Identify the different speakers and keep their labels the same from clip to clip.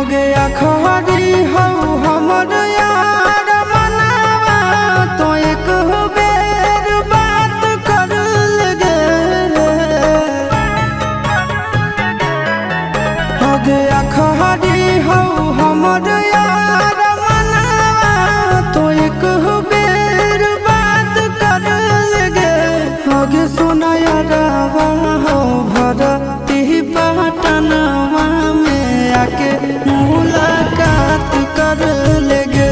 Speaker 1: गया खरी हो हमर यार मनावा तो एक बेर बात कर लगे। हो गया खरी हो हमर यार मनावा तो एक बेर बात कर लगे। हो गे सोना यारवा हो भरती पटनवा में आके मुलाकात कर लेगे।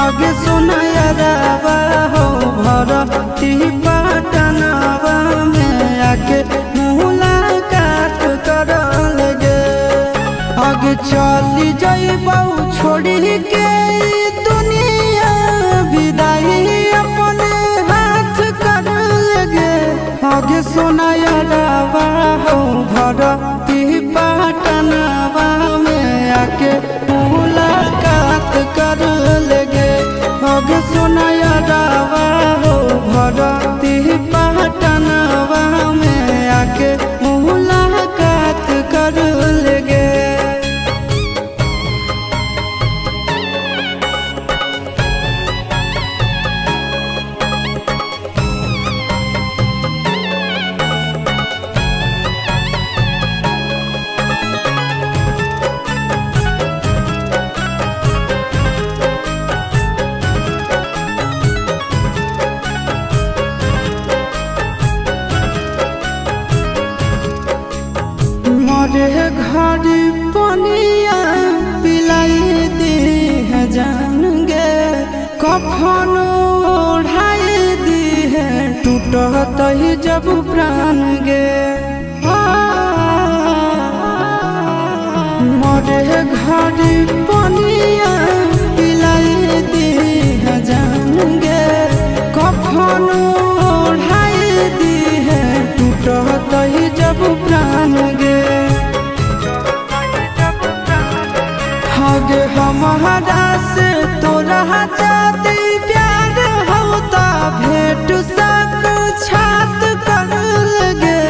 Speaker 1: आगे सुना यारवा हो भरती पटनवा में आके मुलाकात कर लेगे। आगे चली जाइबौ छोड़ी के दुनिया विदाई अपने हाथ कर लेगे। आगे सुना यारवा हो भरती पटनवा में आके मुलाकात कर लेगे। आगे सुना यारवा हो भरती पटनवा में आके मुलाकात कर लेगे। मोरे घर पनिया पिलाई दी है जान गे। कफन ओढ़ाई दी है टूटत ही जब प्राण गे। मोरे घर पनिया पिलाई दी है जान गे। कफन ओढ़ाई दी है टूटत ही जब प्राण गे। आगे हमारा से तोरा जाती प्यार होता भेंट साक्षात कर लगे।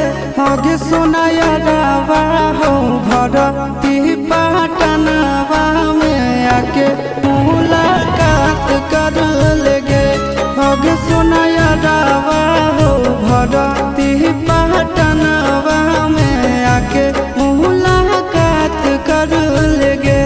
Speaker 1: आगे सोना यारवा हो भरती पटनवा में आके मुलाकात कर लेगे। आगे सोना यारवा हो भरती पटनवा में आके मुलाकात कर लेगे।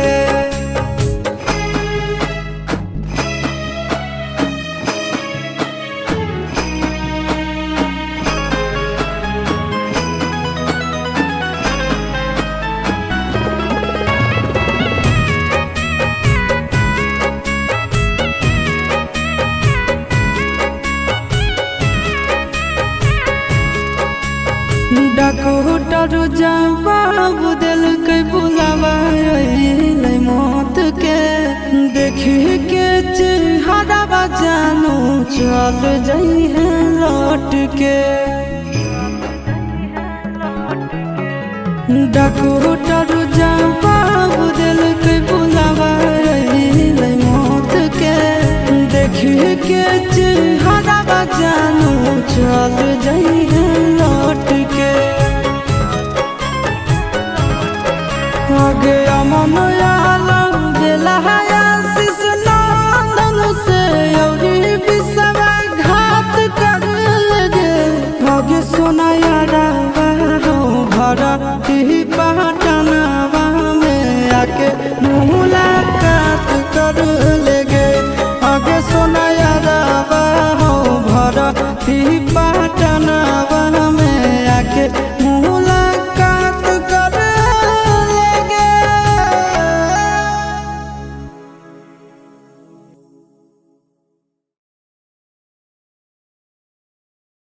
Speaker 1: डॉक्टर जवाब दिल के बुलावा मौत के। देखी के चेहरा जानू चल जाई है लौट के। डॉक्टर जवाब दिल के बुलावा मौत के। देखी के चेहरा जानू चल जाई